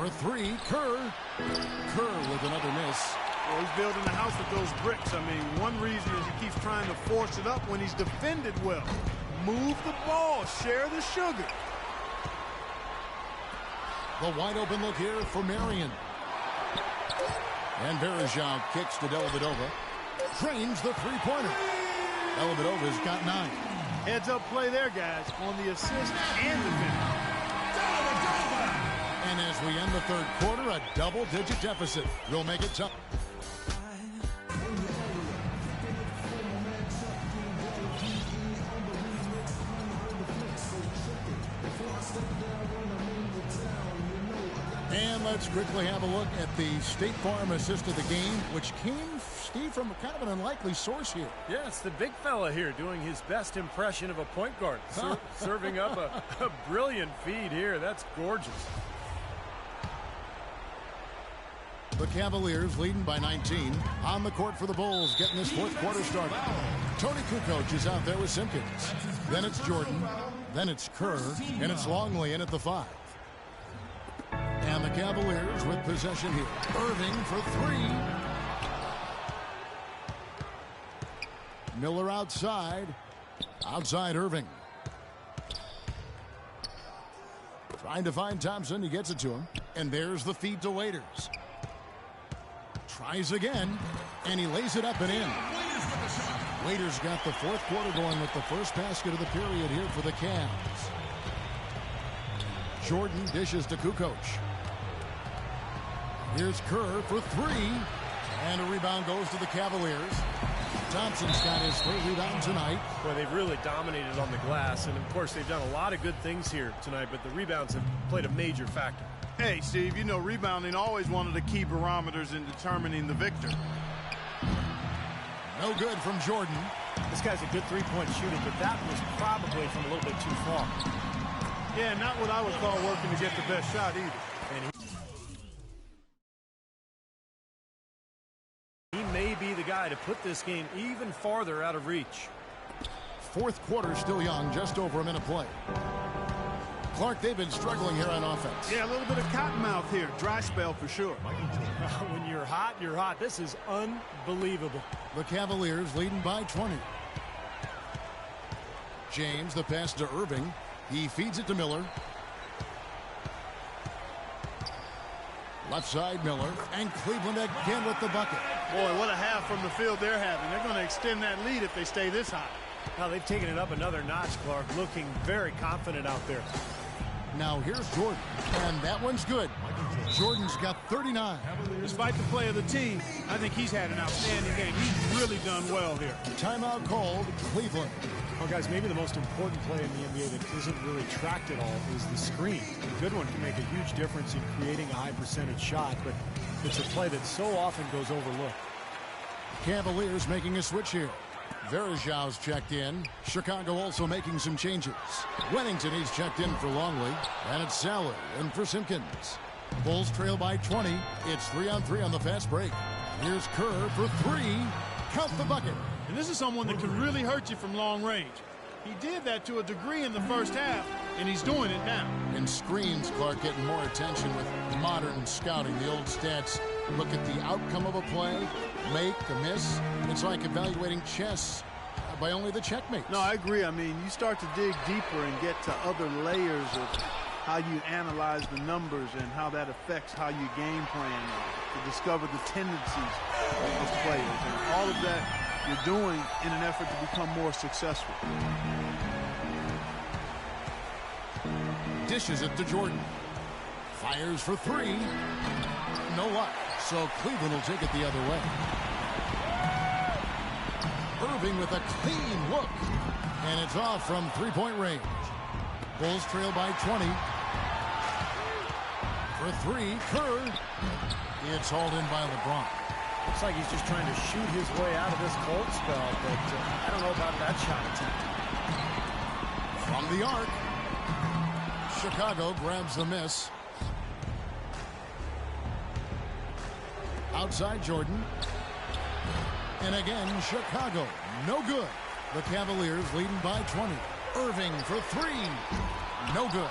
For three, Kerr. Kerr with another miss. Well, he's building a house with those bricks. I mean, one reason is he keeps trying to force it up when he's defended well. Move the ball. Share the sugar. The wide open look here for Marion. And Verejao kicks to Dellavedova. Drains the three-pointer. Dellavedova's got 9. Heads up play there, guys, on the assist and the finish. And as we end the third quarter, a double-digit deficit will make it tough. And let's quickly have a look at the State Farm assist of the game, which came, Steve, from kind of an unlikely source here. Yeah, it's the big fella here doing his best impression of a point guard. Serving up a brilliant feed here. That's gorgeous. The Cavaliers leading by 19. On the court for the Bulls, getting this fourth quarter started. Tony Kukoc is out there with Simpkins. Then it's Jordan. Then it's Kerr. And it's Longley in at the 5. And the Cavaliers with possession here. Irving for 3. Miller outside. Outside Irving. Trying to find Thompson. He gets it to him. And there's the feed to Waiters. Tries again. And he lays it up and in. Waiters got the fourth quarter going with the first basket of the period here for the Cavs. Jordan dishes to Kukoc. Here's Kerr for 3. And a rebound goes to the Cavaliers. Thompson's got his third rebound tonight. Well, they've really dominated on the glass. And, of course, they've done a lot of good things here tonight. But the rebounds have played a major factor. Hey, Steve, you know rebounding always one of the key barometers in determining the victor. No good from Jordan. This guy's a good three-point shooter, but that was probably from a little bit too far. Yeah, not what I would call working to get the best shot either. And he may be the guy to put this game even farther out of reach. Fourth quarter still young, just over a minute play. Clark, they've been struggling here on offense. Yeah, a little bit of cottonmouth here. Dry spell for sure. When you're hot, you're hot. This is unbelievable. The Cavaliers leading by 20. James, the pass to Irving. He feeds it to Miller. Left side, Miller. And Cleveland again with the bucket. Boy, what a half from the field they're having. They're going to extend that lead if they stay this high. Now they've taken it up another notch, Clark. Looking very confident out there. Now here's Jordan. And that one's good. Jordan's got 39. Despite the play of the team, I think he's had an outstanding game. He's really done well here. Timeout called, Cleveland. Well, guys, maybe the most important play in the NBA that isn't really tracked at all is the screen. A good one can make a huge difference in creating a high percentage shot, but it's a play that so often goes overlooked. Cavaliers making a switch here. Verejao's checked in. Chicago also making some changes. Wennington, he's checked in for Longley. And it's Saller in for Simpkins. Bulls trail by 20. It's 3-on-3 on the fast break. Here's Kerr for 3. Count the bucket. And this is someone that can really hurt you from long range. He did that to a degree in the first half, and he's doing it now. And screens, Clark, getting more attention with modern scouting. The old stats look at the outcome of a play, make, a miss. It's like evaluating chess by only the checkmates. No, I agree. I mean, you start to dig deeper and get to other layers of how you analyze the numbers and how that affects how you game plan to discover the tendencies of players. And all of that you're doing in an effort to become more successful. Dishes it to Jordan. Fires for 3. No luck. So Cleveland will take it the other way. Irving with a clean look. And it's off from three-point range. Bulls trail by 20. For 3, Kerr. It's hauled in by LeBron. Looks like he's just trying to shoot his way out of this cold spell, but I don't know about that shot attempt. From the arc. Chicago grabs the miss. Outside Jordan. And again, Chicago. No good. The Cavaliers leading by 20. Irving for 3. No good.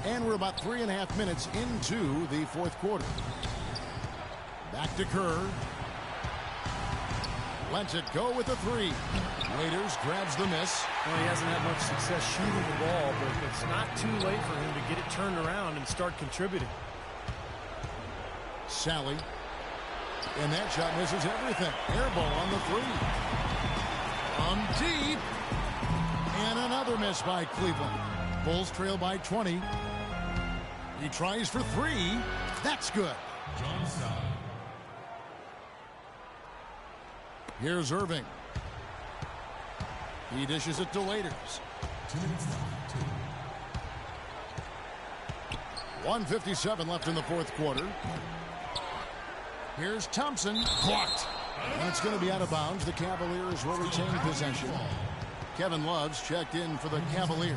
And we're about 3.5 minutes into the fourth quarter. Back to Kerr. Lets it go with a three. Waiters grabs the miss. Well, he hasn't had much success shooting the ball, but it's not too late for him to get it turned around and start contributing. Sally. And that shot misses everything. Air ball on the three. From deep. And another miss by Cleveland. Bulls trail by 20. He tries for three. That's good. Here's Irving. He dishes it to Waiters. 1:57 left in the fourth quarter. Here's Thompson. Blocked. And it's going to be out of bounds. The Cavaliers will retain possession. Kevin Love's checked in for the Cavaliers.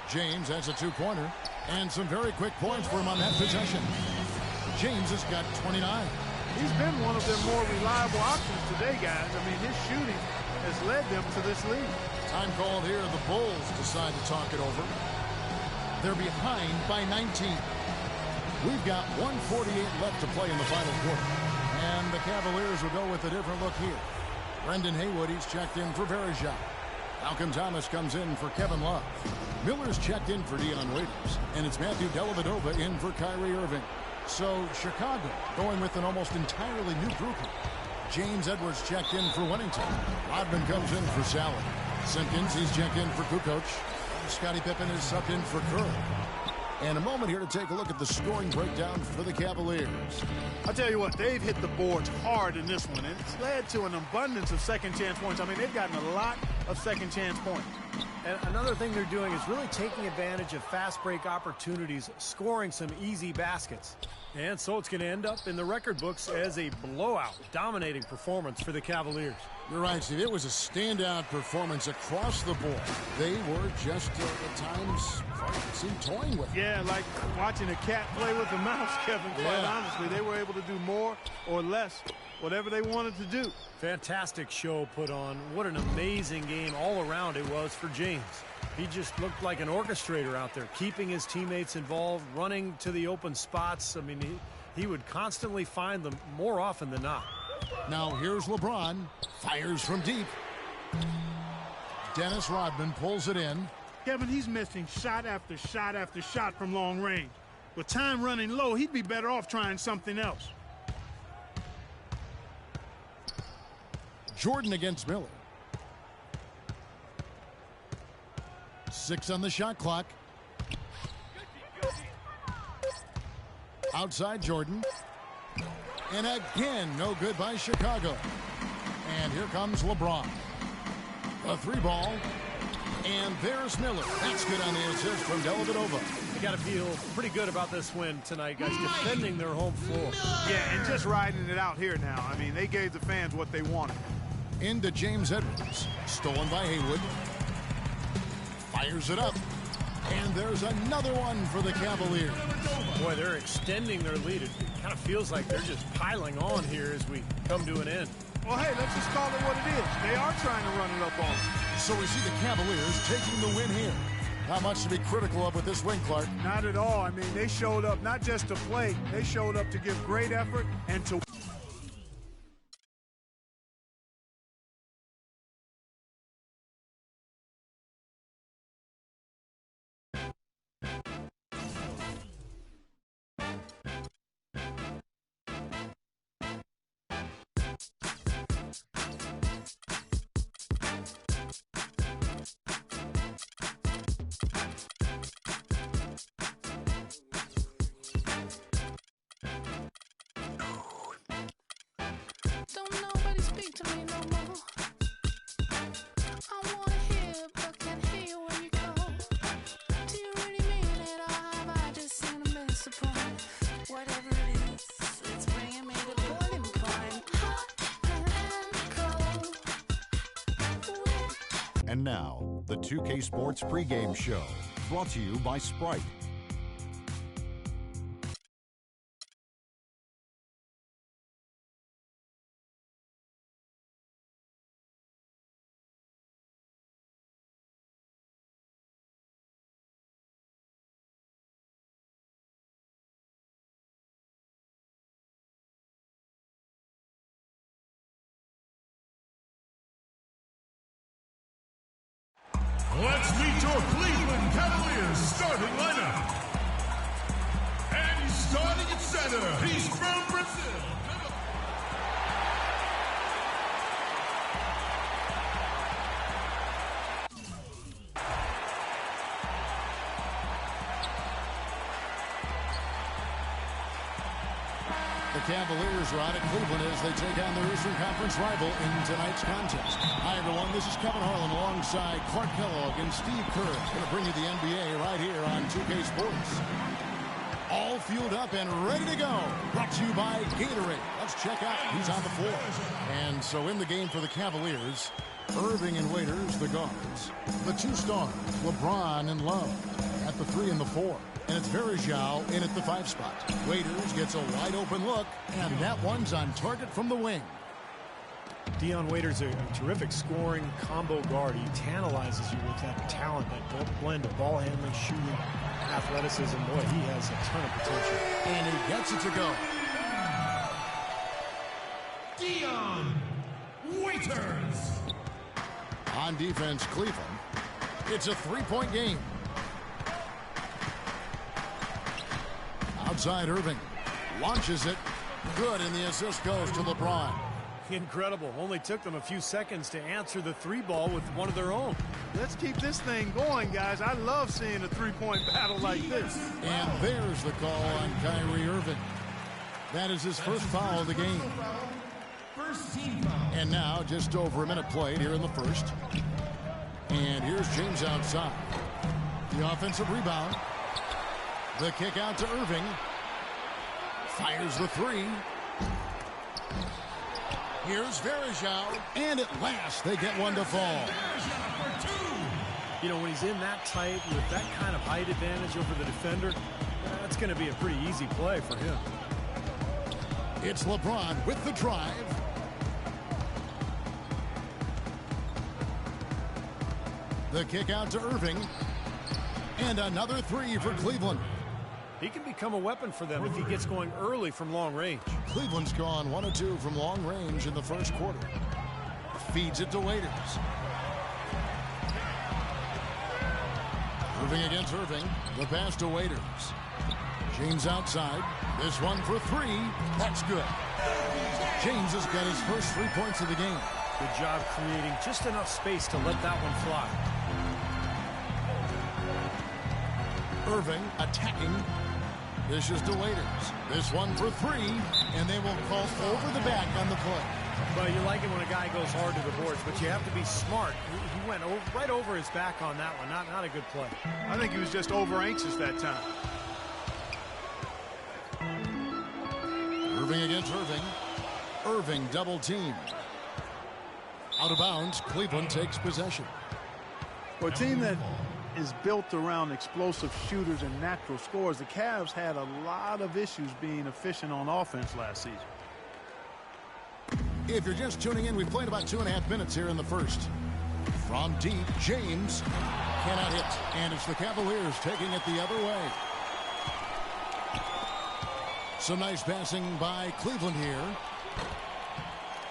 James has a two-pointer. And some very quick points for him on that possession. James has got 29. He's been one of their more reliable options today, guys. I mean, his shooting has led them to this lead. Time called here. The Bulls decide to talk it over. They're behind by 19. We've got 1:48 left to play in the final quarter. And the Cavaliers will go with a different look here. Brendan Haywood, he's checked in for Verjao. Malcolm Thomas comes in for Kevin Love. Miller's checked in for Dion Waiters. And it's Matthew Dellavedova in for Kyrie Irving. So Chicago going with an almost entirely new group. James Edwards checked in for Winnington. Rodman comes in for Sally. Simpkins, he's checked in for Kukoc. Scottie Pippen is subbed in for Kerr. And a moment here to take a look at the scoring breakdown for the Cavaliers. I'll tell you what, they've hit the boards hard in this one, and it's led to an abundance of second-chance points. I mean, they've gotten a lot of second-chance points. And another thing they're doing is really taking advantage of fast break opportunities, scoring some easy baskets. And so it's going to end up in the record books as a blowout, dominating performance for the Cavaliers. You're right, Steve. It was a standout performance across the board. They were just, at times, it seemed toying with it. Yeah, like watching a cat play with a mouse, Kevin, quite honestly. They were able to do more or less, whatever they wanted to do. Fantastic show put on. What an amazing game all around it was for James. He just looked like an orchestrator out there, keeping his teammates involved, running to the open spots. I mean, he would constantly find them more often than not. Now here's LeBron. Fires from deep. Dennis Rodman pulls it in. Kevin, he's missing shot after shot after shot from long range. With time running low, he'd be better off trying something else. Jordan against Miller. 6 on the shot clock. Outside Jordan. And again, no good by Chicago. And here comes LeBron. A three ball. And there's Miller. That's good on the assist from Dellavedova. They got to feel pretty good about this win tonight, guys, defending their home floor. Yeah, and just riding it out here now. I mean, they gave the fans what they wanted. Into James Edwards. Stolen by Haywood. Fires it up. And there's another one for the Cavaliers. Boy, they're extending their lead. It kind of feels like they're just piling on here as we come to an end. Well, hey, let's just call it what it is. They are trying to run it up on them. So we see the Cavaliers taking the win here. Not much to be critical of with this win, Clark. Not at all. I mean, they showed up not just to play. They showed up to give great effort and to Don't nobody speak to me no more. I wanna hear, but can't hear when you go. Do you really mean it, or have I just seen a miss a point? Whatever it is, it's bringing me to boiling point. Hot and cold. And now, The 2K Sports pregame show, brought to you by Sprite. Let's meet your Cleveland Cavaliers starting lineup. And starting at center, he's from Brazil. The Cavaliers are out at Cleveland as they take on their Eastern Conference rival in tonight's contest. Hi, everyone. This is Kevin Harlan alongside Clark Kellogg and Steve Kerr. Going to bring you the NBA right here on 2K Sports. All fueled up and ready to go. Brought to you by Gatorade. Let's check out who's on the floor. And so in the game for the Cavaliers, Irving and Waiters, the guards. The two stars, LeBron and Love, at the 3 and the 4. And it's Varejao in at the 5 spot. Waiters gets a wide open look, and that one's on target from the wing. Dion Waiters, a terrific scoring combo guard. He tantalizes you with that talent, that blend of ball handling, shooting, athleticism. Boy, he has a ton of potential. And he gets it to go. Dion Waiters. On defense, Cleveland. It's a 3-point game. Outside Irving. Launches it. Good, and the assist goes to LeBron. Incredible. Only took them a few seconds to answer the 3 ball with one of their own. Let's keep this thing going, guys. I love seeing a three-point battle like this. And there's the call on Kyrie Irving. That is his first foul of the game. First team foul. And now just over a minute played here in the first. And here's James outside. The offensive rebound. The kick out to Irving. Fires the 3. Here's Varejao. And at last they get one to fall. You know, when he's in that tight with that kind of height advantage over the defender, that's going to be a pretty easy play for him. It's LeBron with the drive. The kick out to Irving. And another 3 for Cleveland. He can become a weapon for them if he gets going early from long range. Cleveland's gone 1 of 2 from long range in the first quarter. Feeds it to Waiters. Irving against Irving. The pass to Waiters. James outside. This one for 3. That's good. James has got his first 3 points of the game. Good job creating just enough space to let that one fly. Irving attacking. This is to Waiters. This one for 3, and they will call over the back on the play. But you like it when a guy goes hard to the boards, but you have to be smart. He went right over his back on that one. Not a good play. I think he was just over-anxious that time. Irving against Irving. Irving double team. Out of bounds, Cleveland takes possession. For a team that is built around explosive shooters and natural scorers, the Cavs had a lot of issues being efficient on offense last season. If you're just tuning in, we've played about 2.5 minutes here in the first. From deep, James cannot hit. And it's the Cavaliers taking it the other way. Some nice passing by Cleveland here.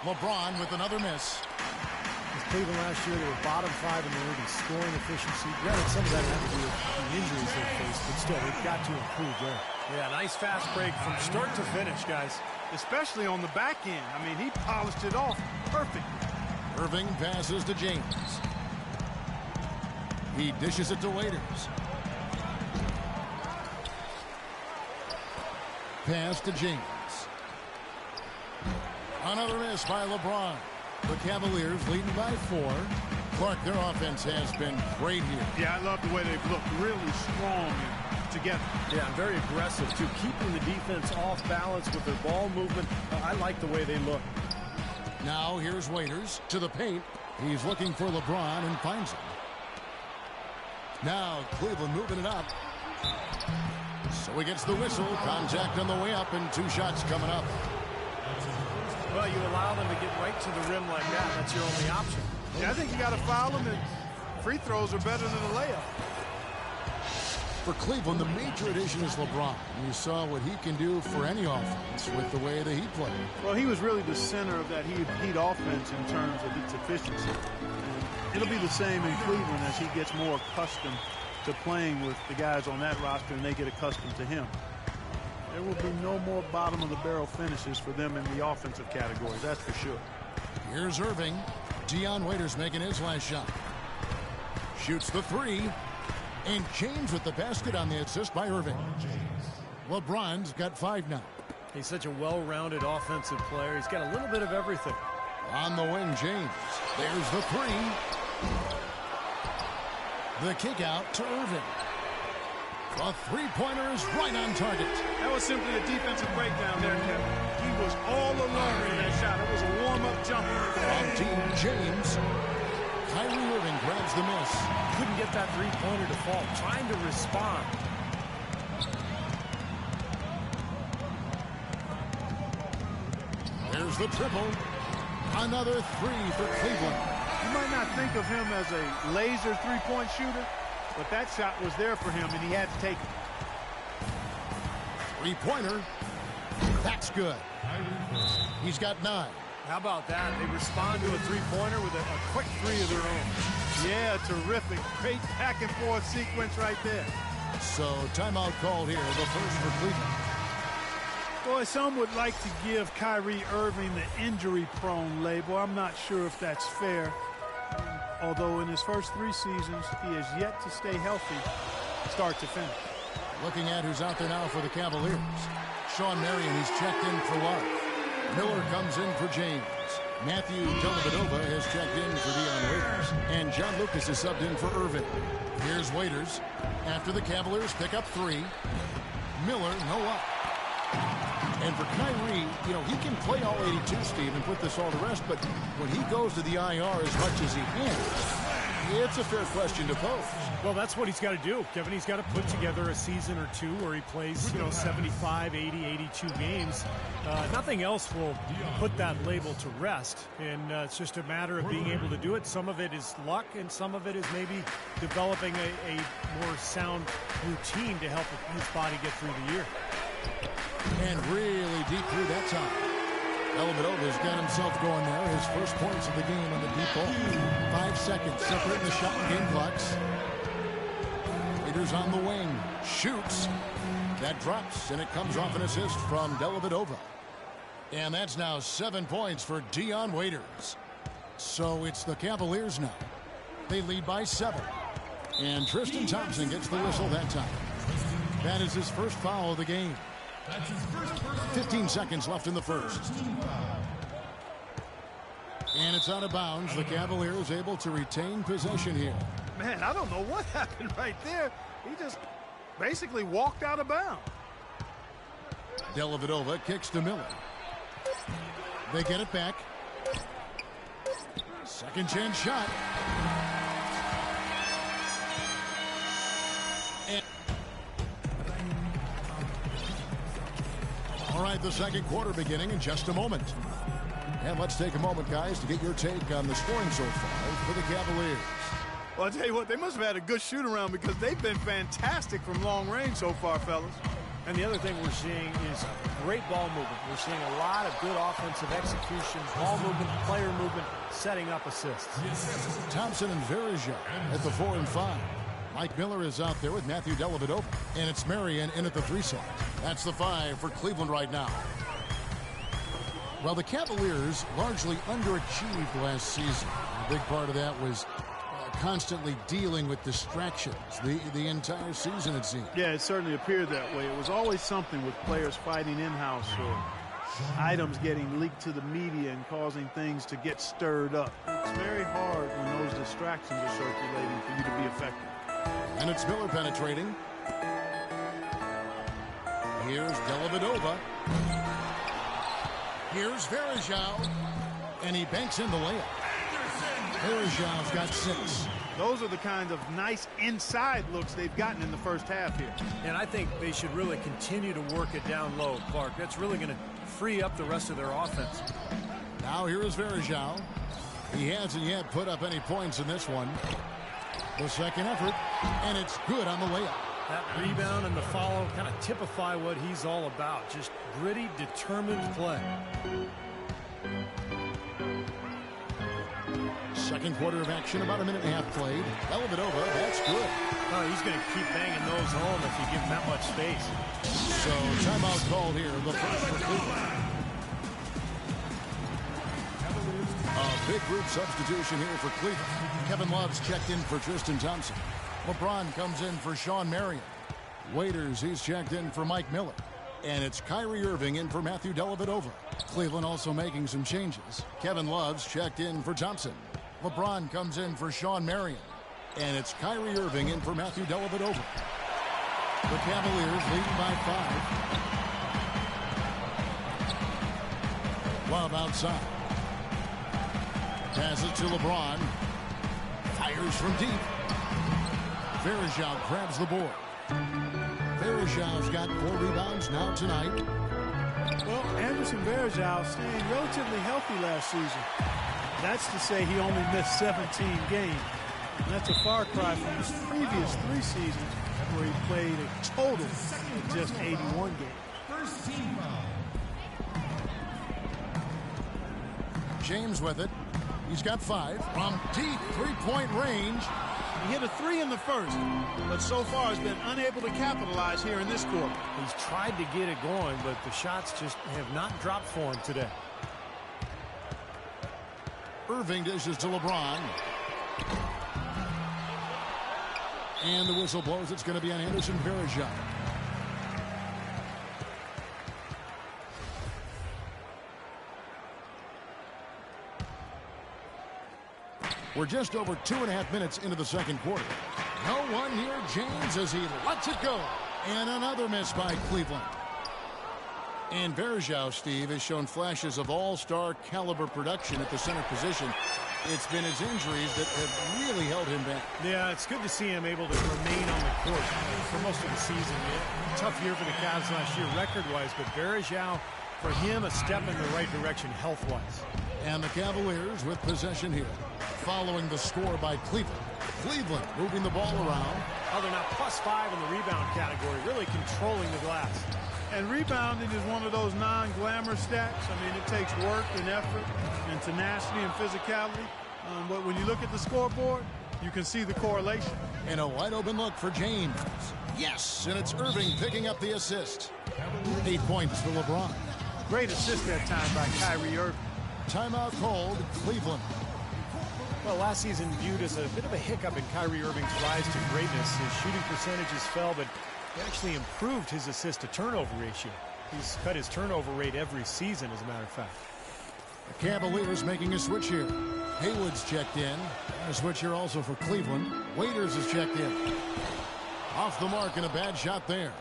LeBron with another miss. Cleveland last year, they were bottom 5 in the league in scoring efficiency. Granted, some of that had to do with the injuries they faced, but still, they've got to improve there. Yeah, nice fast break from start to finish, guys. Especially on the back end. I mean, he polished it off perfect. Irving passes to James. He dishes it to Waiters. Pass to James. Another miss by LeBron. The Cavaliers leading by 4. Clark, their offense has been great here. Yeah, I love the way they've looked really strong and together. Yeah, and very aggressive, too. Keeping the defense off balance with their ball movement. I like the way they look. Now here's Waiters to the paint. He's looking for LeBron and finds him. Now Cleveland moving it up. So he gets the whistle. Contact on the way up and 2 shots coming up. Well, you allow them to get right to the rim like that. That's your only option. Yeah, I think you got to foul them, and free throws are better than a layup. For Cleveland, the major addition is LeBron. You saw what he can do for any offense with the way that he played. Well, he was really the center of that Heat offense in terms of its efficiency. And it'll be the same in Cleveland as he gets more accustomed to playing with the guys on that roster and they get accustomed to him. There will be no more bottom-of-the-barrel finishes for them in the offensive categories, that's for sure. Here's Irving. Dion Waiters making his last shot. Shoots the 3. And James with the basket on the assist by Irving. LeBron's got 5 now. He's such a well-rounded offensive player. He's got a little bit of everything. On the wing, James. There's the 3. The kick out to Irving. The 3-pointer is right on target. That was simply a defensive breakdown there, Kevin. He was all alone in that shot. It was a warm-up jumper. From Team James. Kyrie Irving grabs the miss. Couldn't get that 3-pointer to fall. Trying to respond. There's the triple. Another 3 for Cleveland. You might not think of him as a laser 3-point shooter, but that shot was there for him, and he had to take it. 3-pointer. That's good. He's got 9. How about that? They respond to a 3-pointer with a quick 3 of their own. Yeah, terrific. Great back-and-forth sequence right there. So timeout called here, the first for Cleveland. Boy, some would like to give Kyrie Irving the injury-prone label. I'm not sure if that's fair. Although in his first 3 seasons, he has yet to stay healthy start to finish. Looking at who's out there now for the Cavaliers. Sean Marion, he's checked in for Love. Miller comes in for James. Matthew Dellavedova has checked in for Dion Waiters. And John Lucas is subbed in for Irving. Here's Waiters. After the Cavaliers pick up 3. Miller, no up. And for Kyrie, you know, he can play all 82, Steve, and put this all to rest. But when he goes to the IR as much as he can, it's a fair question to pose. Well, that's what he's got to do, Kevin. He's got to put together a season or 2 where he plays, 75, 80, 82 games. Nothing else will put that label to rest. And it's just a matter of being able to do it. Some of it is luck, and some of it is maybe developing a more sound routine to help his body get through the year. And really deep through that time. Dellavedova's got himself going there. His first points of the game on the deep ball. 5 seconds separating the shot and game clocks. Waiters on the wing. Shoots. That drops, and it comes off an assist from Dellavedova. And that's now 7 points for Dion Waiters. So it's the Cavaliers now. They lead by 7. And Tristan Thompson gets the whistle that time. That is his first foul of the game. 15 seconds left in the first. And it's out of bounds. The Cavaliers able to retain possession here. Man, I don't know what happened right there. He just basically walked out of bounds. Dellavedova kicks to Miller. They get it back. Second chance shot. And all right, the second quarter beginning in just a moment. And let's take a moment, guys, to get your take on the scoring so far for the Cavaliers. Well, I'll tell you what, they must have had a good shoot-around because they've been fantastic from long range so far, fellas. And the other thing we're seeing is great ball movement. We're seeing a lot of good offensive execution, ball movement, player movement, setting up assists. Thompson and Verija at the 4 and 5. Mike Miller is out there with Matthew Dellavedova. And it's Marion in at the 3 slot. That's the 5 for Cleveland right now. Well, the Cavaliers largely underachieved last season. A big part of that was constantly dealing with distractions the entire season, it seemed. Yeah, it certainly appeared that way. It was always something with players fighting in-house or items getting leaked to the media and causing things to get stirred up. It's very hard when those distractions are circulating for you to be effective. And it's Miller penetrating. Here's Dellavedova. Here's Verija. And he banks in the layup. Verijav's got 6. Those are the kind of nice inside looks they've gotten in the first half here. And I think they should really continue to work it down low, Clark. That's really going to free up the rest of their offense. Now here is Verjao. He hasn't yet put up any points in this one. The second effort, and it's good on the layup. That rebound and the follow kind of typify what he's all about. Just gritty, determined play. Second quarter of action, about a minute and a half played. Dellavedova, that's good. Oh, he's going to keep banging those home if you give him that much space. So timeout called here. The first for Cleveland. A big group substitution here for Cleveland. Kevin Love's checked in for Tristan Thompson. LeBron comes in for Sean Marion. Waiters, he's checked in for Mike Miller. And it's Kyrie Irving in for Matthew Dellavedova. Cleveland also making some changes. Kevin Love's checked in for Thompson. LeBron comes in for Sean Marion. And it's Kyrie Irving in for Matthew Dellavedova. The Cavaliers leading by 5. Love outside. Passes to LeBron. Fires from deep. Verjao grabs the board. Verjao's got 4 rebounds now tonight. Well, Anderson Varejao staying relatively healthy last season. That's to say he only missed 17 games. And that's a far cry from his previous 3 seasons where he played a total of just 81 games. First team foul. James with it. He's got 5 from deep three-point range. He hit a 3 in the first, but so far has been unable to capitalize here in this quarter. He's tried to get it going, but the shots just have not dropped for him today. Irving dishes to LeBron. And the whistle blows. It's going to be on Anderson Varejao. We're just over 2.5 minutes into the second quarter. No one near James as he lets it go. And another miss by Cleveland. And Varejao, Steve, has shown flashes of all-star caliber production at the center position. It's been his injuries that have really held him back. Yeah, it's good to see him able to remain on the court for most of the season. Tough year for the Cavs last year record-wise, but Varejao, for him, a step in the right direction health-wise. And the Cavaliers with possession here, following the score by Cleveland. Cleveland moving the ball around. Oh, they're now +5 in the rebound category, really controlling the glass. And rebounding is one of those non-glamour stats. I mean, it takes work and effort and tenacity and physicality. But when you look at the scoreboard, you can see the correlation. And a wide open look for James. Yes, and it's Irving picking up the assist. 8 points for LeBron. Great assist that time by Kyrie Irving. Timeout called, Cleveland. Well, last season viewed as a bit of a hiccup in Kyrie Irving's rise to greatness. His shooting percentages fell, but he actually improved his assist-to-turnover ratio. He's cut his turnover rate every season, as a matter of fact. The Cavaliers making a switch here. Haywood's checked in. A switch here also for Cleveland. Waiters is checked in. Off the mark and a bad shot there.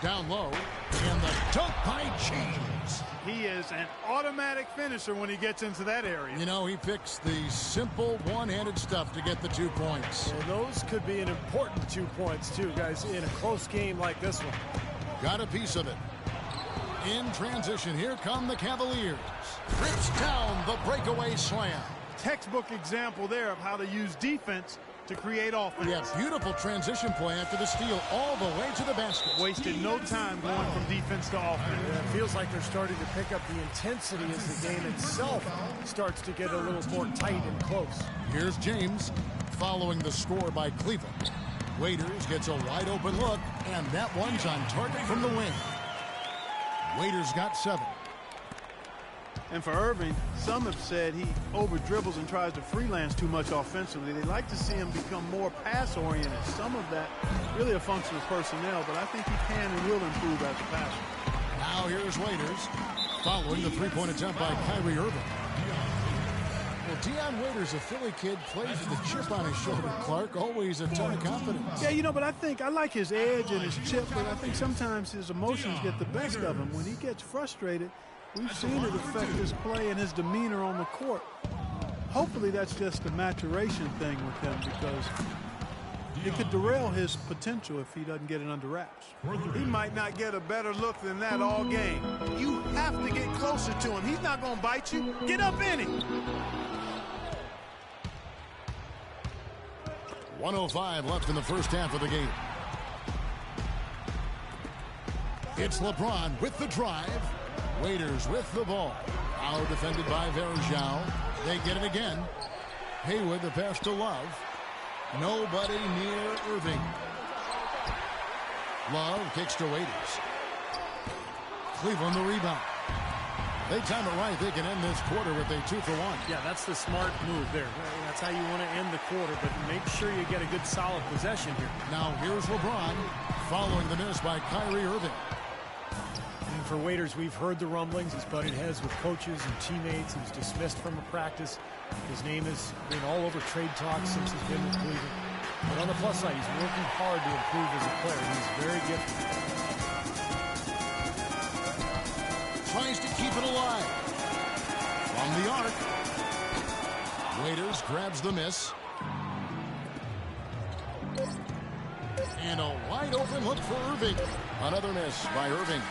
Down low. And the dunk by James. He is an automatic finisher when he gets into that area. You know, he picks the simple one-handed stuff to get the 2 points. And those could be an important 2 points, too, guys, in a close game like this one. Got a piece of it. In transition, here come the Cavaliers. Rips down the breakaway slam. Textbook example there of how to use defense to create offense. Yeah, beautiful transition play after the steal all the way to the basket. Wasted no time going from defense to offense. Yeah, it feels like they're starting to pick up the intensity as the game itself starts to get a little more tight and close. Here's James following the score by Cleveland. Waiters gets a wide open look, and that one's on target from the wing. Waiters got 7. And for Irving, some have said he over-dribbles and tries to freelance too much offensively. They like to see him become more pass-oriented. Some of that really a function of personnel, but I think he can and will improve as a passer. Now here's Waiters following the three-point attempt by Kyrie Irving. Well, Dion Waiters, a Philly kid, plays with a chip on his shoulder, Clark. Always a ton of confidence. Yeah, you know, but I like his edge and his chip, but I think sometimes his emotions get the best of him. When he gets frustrated, we've seen it affect his play and his demeanor on the court. Hopefully that's just a maturation thing with him, because it could derail his potential if he doesn't get it under wraps. He might not get a better look than that all game. You have to get closer to him. He's not going to bite you. Get up in it. 1:05 left in the first half of the game. It's LeBron with the drive. Waiters with the ball. Now defended by Verjao. They get it again. Haywood, the pass to Love. Nobody near Irving. Love kicks to Waiters. Cleveland the rebound. They time it right. They can end this quarter with a 2-for-1. Yeah, that's the smart move there. That's how you want to end the quarter, but make sure you get a good solid possession here. Now here's LeBron following the miss by Kyrie Irving. And for Waiters, we've heard the rumblings. He's butted heads with coaches and teammates. He was dismissed from a practice. His name has been all over trade talks since he's been with Cleveland. But on the plus side, he's working hard to improve as a player. He's very gifted. Tries to keep it alive. From the arc. Waiters grabs the miss. And a wide open look for Irving. Another miss by Irving.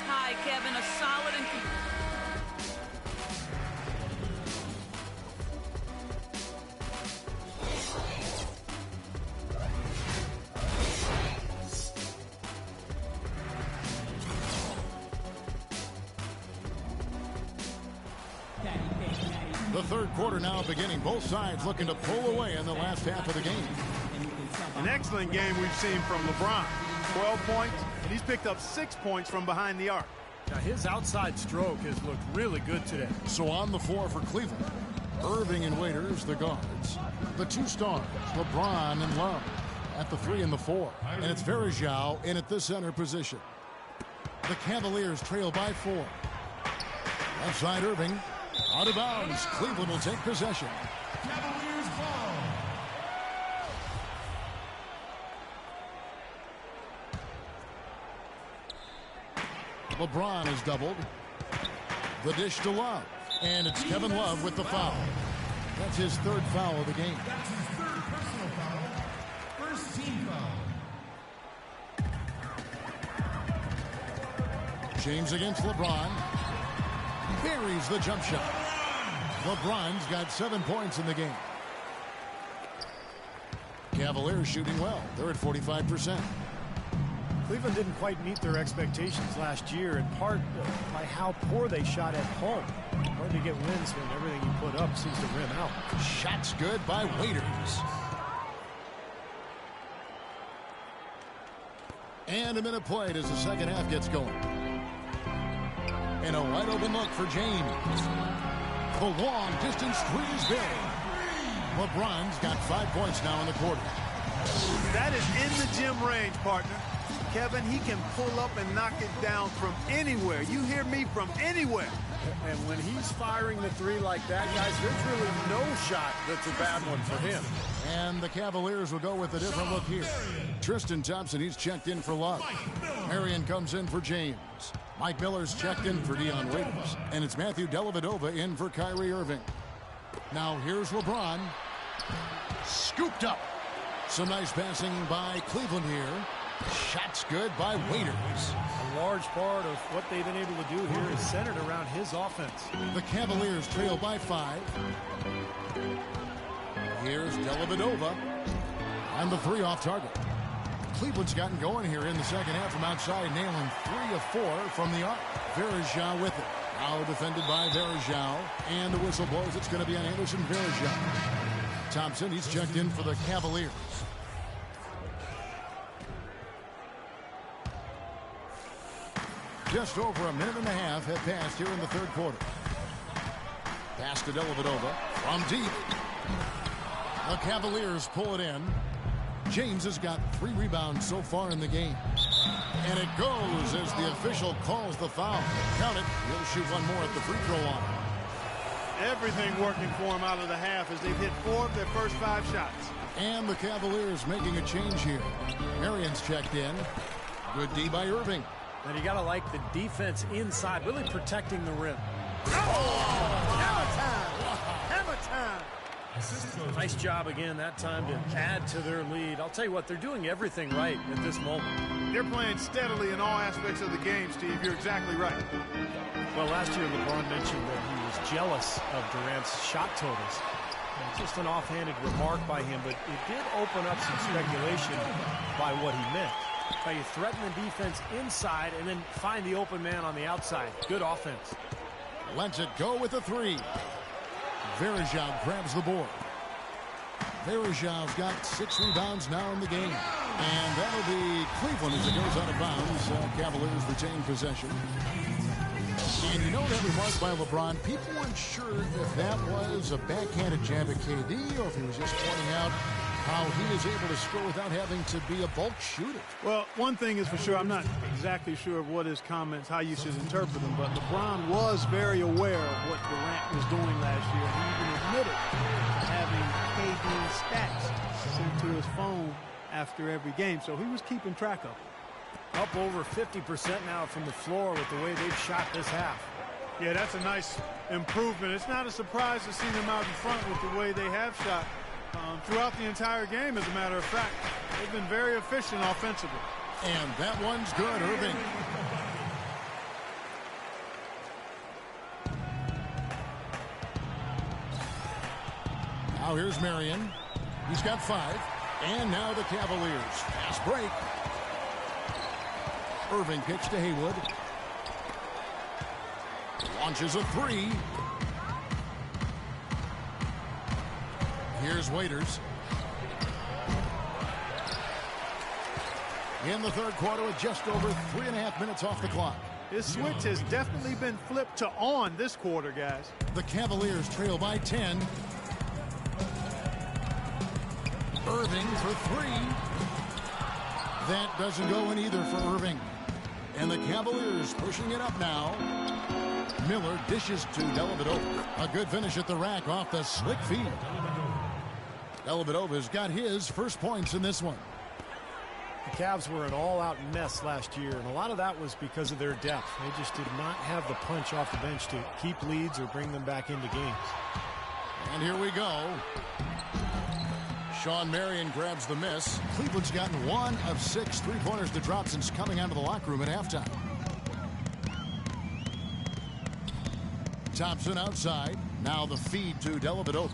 Hi, Kevin. A solid and... The third quarter now beginning. Both sides looking to pull away in the last half of the game. An excellent game we've seen from LeBron. 12 points, and he's picked up 6 points from behind the arc. Now, his outside stroke has looked really good today. So on the floor for Cleveland, Irving and Waiters, the guards. The two stars, LeBron and Love, at the 3 and the 4. And it's Verjao in at the center position. The Cavaliers trail by 4. Left side Irving. Out of bounds. Cleveland will take possession. Cavaliers ball. LeBron is doubled. The dish to Love. And it's Kevin Love with the foul. That's his third foul of the game. That's his third personal foul. First team foul. James against LeBron. Buries the jump shot. LeBron's got 7 points in the game. Cavaliers shooting well. They're at 45%. Cleveland didn't quite meet their expectations last year, in part by how poor they shot at home. Hard to get wins when everything you put up seems to rim out. Shots good by Waiters. And a minute played as the second half gets going. And a wide open look for James. The long distance three is there. LeBron's got 5 points now in the quarter. That is in the gym range, partner. Kevin, he can pull up and knock it down from anywhere. You hear me, from anywhere. And when he's firing the three like that, guys, there's really no shot that's a bad one for him. And the Cavaliers will go with a different look here. Tristan Thompson, he's checked in for Love. Marion comes in for James. Mike Miller's checked in for Dion Waiters. And it's Matthew Dellavedova in for Kyrie Irving. Now here's LeBron. Scooped up. Some nice passing by Cleveland here. Shots good by Waiters. A large part of what they've been able to do here is centered around his offense. The Cavaliers trail by 5. Here's Dellavedova. And the 3 off target. Cleveland's gotten going here in the second half from outside, nailing 3 of 4 from the arc. Verjao with it. Now defended by Verjao. And the whistle blows. It's going to be on Anderson Verjao. Thompson, he's checked in for the Cavaliers. Just over a minute and a half have passed here in the third quarter. Pass to Dellavedova from deep. The Cavaliers pull it in. James has got 3 rebounds so far in the game. And it goes as the official calls the foul. Count it. He'll shoot one more at the free throw line. Everything working for him out of the half as they've hit 4 of their first 5 shots. And the Cavaliers making a change here. Marion's checked in. Good D by Irving. And you got to like the defense inside, really protecting the rim. Oh! Nice job again that time to add to their lead. I'll tell you what, they're doing everything right at this moment. They're playing steadily in all aspects of the game, Steve. You're exactly right. Well, last year LeBron mentioned that he was jealous of Durant's shot totals. Just an offhanded remark by him, but it did open up some speculation by what he meant. How you threaten the defense inside and then find the open man on the outside. Good offense. Lets it go with a three. Verejao grabs the board. Verejão's got 6 rebounds now in the game. And that'll be Cleveland as it goes out of bounds. Cavaliers retain possession. And you know that remark by LeBron, people weren't sure if that was a backhanded jab at KD or if he was just pointing out how he is able to score without having to be a bulk shooter. Well, one thing is for sure, I'm not exactly sure of what his comments, how you should interpret them, but LeBron was very aware of what Durant was doing last year. He even admitted to having KD's stats sent to his phone after every game, so he was keeping track of it. Up over 50% now from the floor with the way they've shot this half. Yeah, that's a nice improvement. It's not a surprise to see them out in front with the way they have shot throughout the entire game, as a matter of fact. They've been very efficient offensively. And that one's good, Irving. Now here's Marion. He's got 5. And now the Cavaliers. Fast break. Irving kicks to Haywood. Launches a 3. Here's Waiters. In the third quarter with just over 3.5 minutes off the clock. His switch has definitely been flipped to on this quarter, guys. The Cavaliers trail by 10. Irving for 3. That doesn't go in either for Irving. And the Cavaliers pushing it up now. Miller dishes to Dellavedova. A good finish at the rack off the slick feed. Dellavedova's got his first points in this one. The Cavs were an all-out mess last year, and a lot of that was because of their depth. They just did not have the punch off the bench to keep leads or bring them back into games. And here we go. Sean Marion grabs the miss. Cleveland's gotten 1 of 6 3-pointers to drop since coming out of the locker room at halftime. Thompson outside. Now the feed to Dellavedova.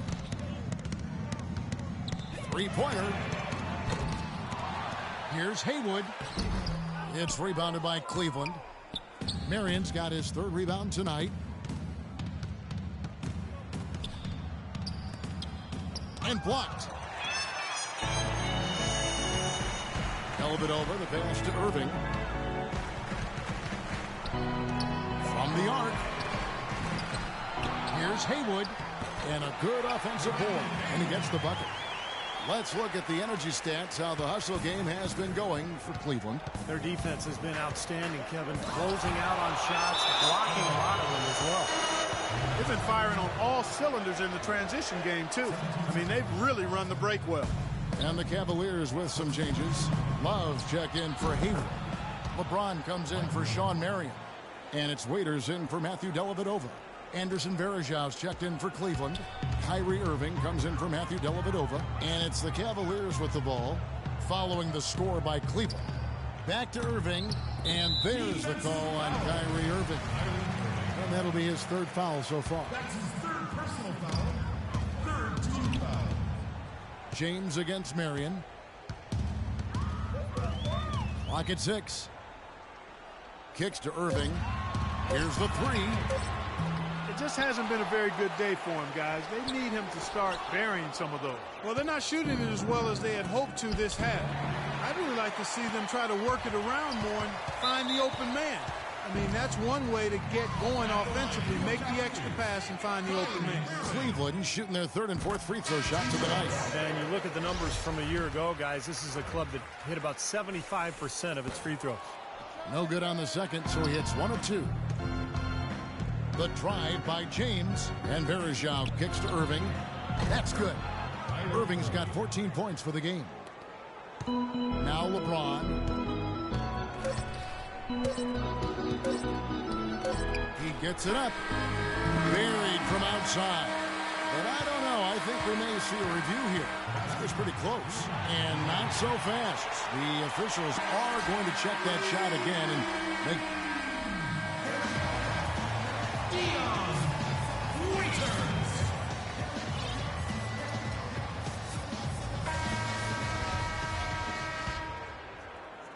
3-pointer. Here's Haywood. It's rebounded by Cleveland. Marion's got his 3rd rebound tonight. And blocked. Dellavedova, the pass to Irving. From the arc. Here's Haywood. And a good offensive board. And he gets the bucket. Let's look at the energy stats, how the hustle game has been going for Cleveland. Their defense has been outstanding, Kevin. Closing out on shots, blocking a lot of them as well. They've been firing on all cylinders in the transition game, too. I mean, they've really run the break well. And the Cavaliers with some changes. Love check in for Haywood. LeBron comes in for Sean Marion. And it's Waiters in for Matthew Dellavedova. Anderson Varejão's checked in for Cleveland. Kyrie Irving comes in for Matthew Dellavedova. And it's the Cavaliers with the ball following the score by Cleveland. Back to Irving. And there's the call on Kyrie Irving. And that'll be his 3rd foul so far. That's his 3rd personal foul. 3rd team foul. James against Marion. Clock at 6. Kicks to Irving. Here's the 3. It just hasn't been a very good day for him, guys. They need him to start burying some of those. Well, they're not shooting it as well as they had hoped to this half. I'd really like to see them try to work it around more and find the open man. I mean, that's one way to get going offensively. Make the extra pass and find the open man. Cleveland shooting their 3rd and 4th free throw shots of the night. And you look at the numbers from a year ago, guys. This is a club that hit about 75% of its free throws. No good on the second, so he hits 1 of 2. The drive by James. And Varejão kicks to Irving. That's good. Irving's got 14 points for the game. Now LeBron. He gets it up. Buried from outside. But I don't know. I think we may see a review here. That was pretty close. And not so fast. The officials are going to check that shot again and make...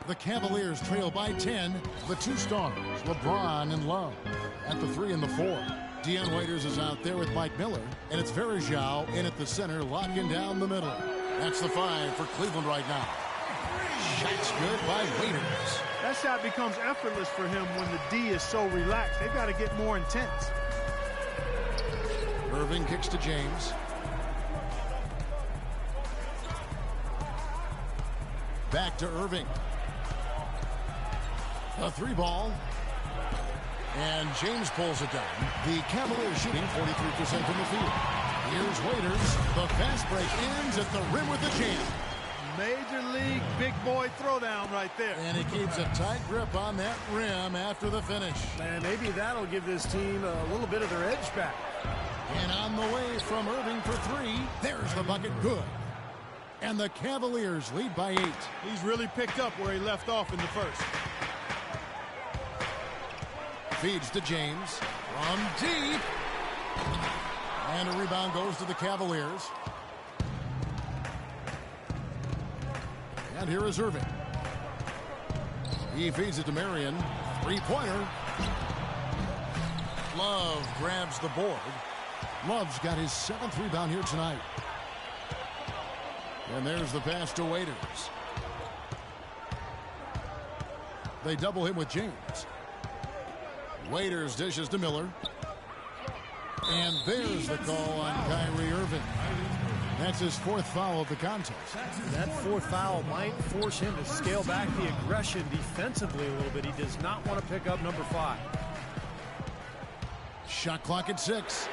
The Cavaliers trail by 10. The two stars, LeBron and Love, at the 3 and the 4. Dion Waiters is out there with Mike Miller, and it's Verjao in at the center, locking down the middle. That's the 5 for Cleveland right now. Shot's good by Waiters. That shot becomes effortless for him when the D is so relaxed. They've got to get more intense. Irving kicks to James. Back to Irving. A 3 ball. And James pulls it down. The Cavaliers shooting 43% from the field. Here's Waiters. The fast break ends at the rim with the jam. Major league big boy throwdown right there. And he keeps a tight grip on that rim after the finish. And maybe that'll give this team a little bit of their edge back. And on the way from Irving for 3. There's the bucket. Good. And the Cavaliers lead by 8. He's really picked up where he left off in the first. Feeds to James from deep. And a rebound goes to the Cavaliers. And here is Irving. He feeds it to Marion. 3-pointer. Love grabs the board. Love's got his 7th rebound here tonight. And there's the pass to Waiters. They double him with James. Waiters dishes to Miller. And there's the call on Kyrie Irving. That's his 4th foul of the contest. That 4th foul might force him to scale back the aggression defensively a little bit. He does not want to pick up number 5. Shot clock at 6.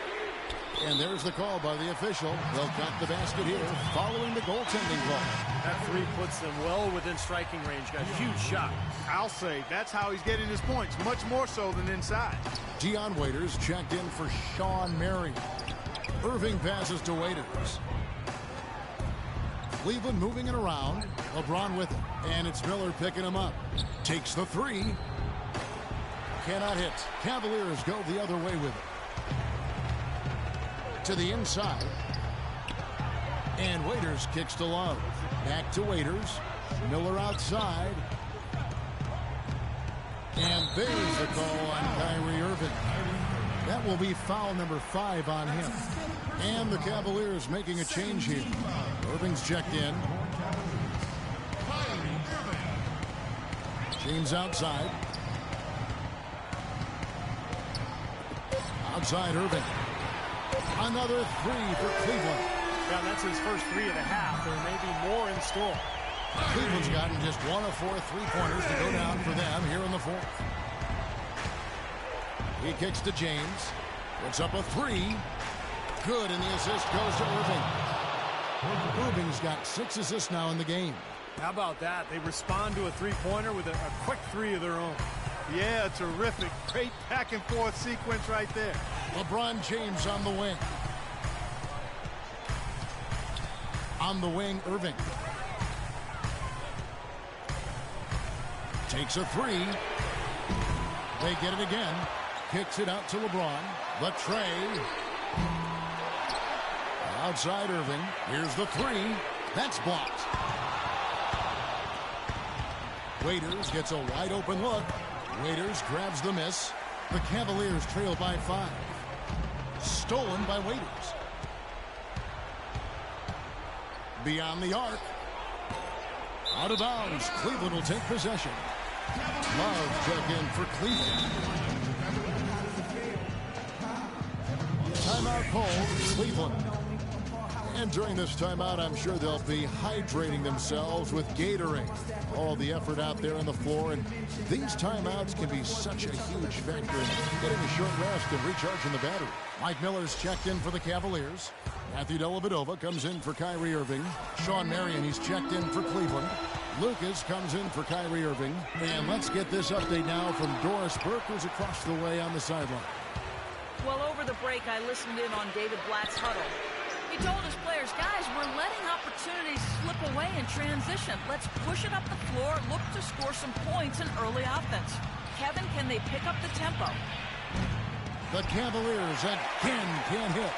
And there's the call by the official. They'll count the basket here following the goaltending call. That 3 puts them well within striking range. Got a huge shot. I'll say that's how he's getting his points, much more so than inside. Dion Waiters checked in for Sean Marion. Irving passes to Waiters. Cleveland moving it around. LeBron with it. And it's Miller picking him up. Takes the 3. Cannot hit. Cavaliers go the other way with it. To the inside. And Waiters kicks to Love. Back to Waiters. Miller outside. And there's the call on Kyrie Irving. That will be foul number 5 on him. And the Cavaliers making a change here. Irving's checked in. James outside. Outside Irving. Another 3 for Cleveland. Yeah, that's his first 3 of the half. There may be more in store. Cleveland's gotten just 1 of 4 3-pointers to go down for them here in the 4th. He kicks to James. Puts up a 3. Good, and the assist goes to Irving. Irving's got 6 assists now in the game. How about that? They respond to a 3-pointer with a quick 3 of their own. Yeah, terrific. Great back and forth sequence right there. LeBron James on the wing. On the wing, Irving. Takes a 3. They get it again. Kicks it out to LeBron. The tray. Outside Irving. Here's the 3. That's blocked. Waiters gets a wide open look. Waiters grabs the miss. The Cavaliers trail by 5. Stolen by Waiters. Beyond the arc. Out of bounds. Cleveland will take possession. Love check in for Cleveland. Timeout called Cleveland. And during this timeout, I'm sure they'll be hydrating themselves with Gatorade. All the effort out there on the floor, and these timeouts can be such a huge factor in getting a short rest and recharging the battery. Mike Miller's checked in for the Cavaliers. Matthew Dellavedova comes in for Kyrie Irving. Sean Marion, he's checked in for Cleveland. Lucas comes in for Kyrie Irving. And let's get this update now from Doris Burke, who's across the way on the sideline. Well, over the break, I listened in on David Blatt's huddle. He told his players, guys, we're letting opportunities slip away in transition. Let's push it up the floor, look to score some points in early offense. Kevin, can they pick up the tempo? The Cavaliers again can't hit.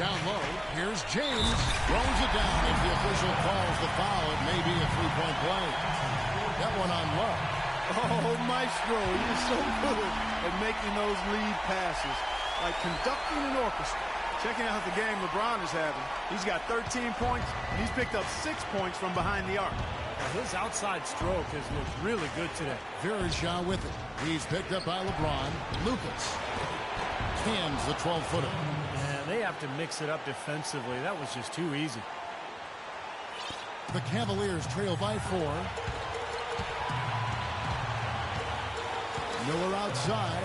Down low, here's James. Throws it down. If the official calls the foul, it may be a three-point play. That one on low. Oh, Maestro, he is so good at making those lead passes, like conducting an orchestra. Checking out the game LeBron is having. He's got 13 points, and he's picked up 6 points from behind the arc. Now, his outside stroke has looked really good today. Varejao with it. He's picked up by LeBron. Lucas cans the 12-footer. And they have to mix it up defensively. That was just too easy. The Cavaliers trail by 4. Miller outside.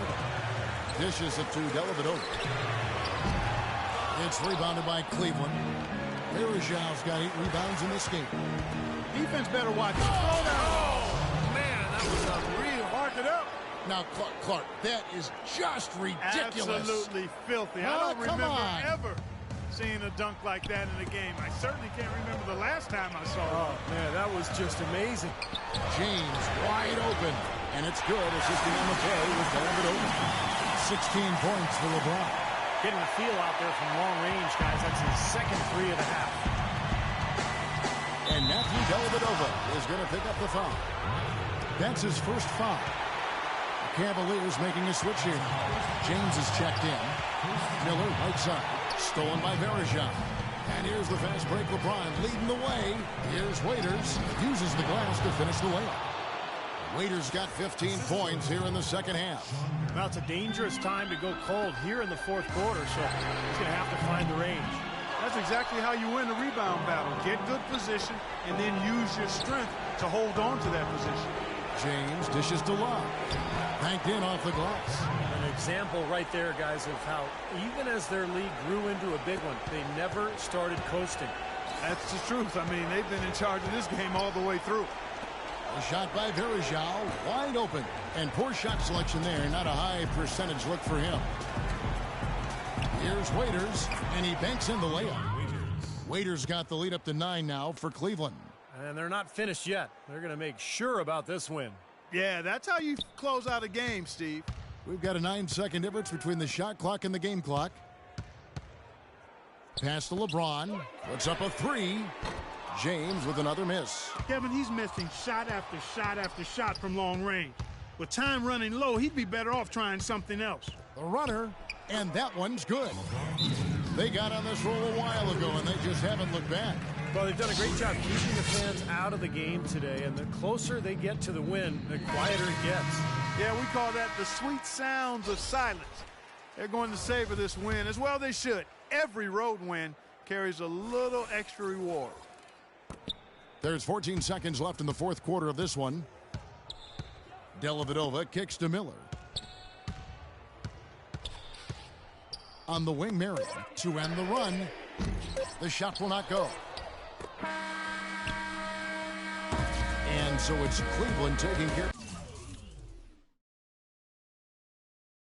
Dishes it to Dellavedova. It's rebounded by Cleveland. Varejao's got 8 rebounds in this game. Defense better watch it. Oh, man, that was unreal. Mark it up. Now, Clark, that is just ridiculous. Absolutely filthy. I don't remember ever seeing a dunk like that in a game. I certainly can't remember the last time I saw it. Oh, man, that was just amazing. James wide open. And it's good, assisting on the play with Dellavedova. 16 points for LeBron. Getting a feel out there from long range, guys. That's his second 3 of the half. And Matthew Dellavedova is going to pick up the foul. That's his first foul. The Cavaliers making a switch here. James is checked in. Miller right side. Stolen by Varejao. And here's the fast break. LeBron leading the way. Here's Waiters. Uses the glass to finish the layup. Waiters got 15 points here in the second half. Well, it's a dangerous time to go cold here in the fourth quarter, so he's going to have to find the range. That's exactly how you win a rebound battle. Get good position and then use your strength to hold on to that position. James dishes to Love. Banked in off the glass. An example right there, guys, of how even as their lead grew into a big one, they never started coasting. That's the truth. I mean, they've been in charge of this game all the way through. A shot by Varejao, wide open. And poor shot selection there. Not a high percentage look for him. Here's Waiters, and he banks in the layup. Waiters got the lead up to 9 now for Cleveland. And they're not finished yet. They're going to make sure about this win. Yeah, that's how you close out a game, Steve. We've got a 9-second difference between the shot clock and the game clock. Pass to LeBron. Puts up a 3. James with another miss. Kevin, he's missing shot after shot after shot from long range. With time running low, he'd be better off trying something else. The runner, and that one's good. They got on this roll a while ago, and they just haven't looked back. Well, they've done a great job keeping the fans out of the game today, and the closer they get to the win, the quieter it gets. Yeah, we call that the sweet sounds of silence. They're going to savor this win, as well they should. Every road win carries a little extra reward. There's 14 seconds left in the fourth quarter of this one. Dellavedova kicks to Miller. On the wing, Marion to end the run. The shot will not go. And so it's Cleveland taking care.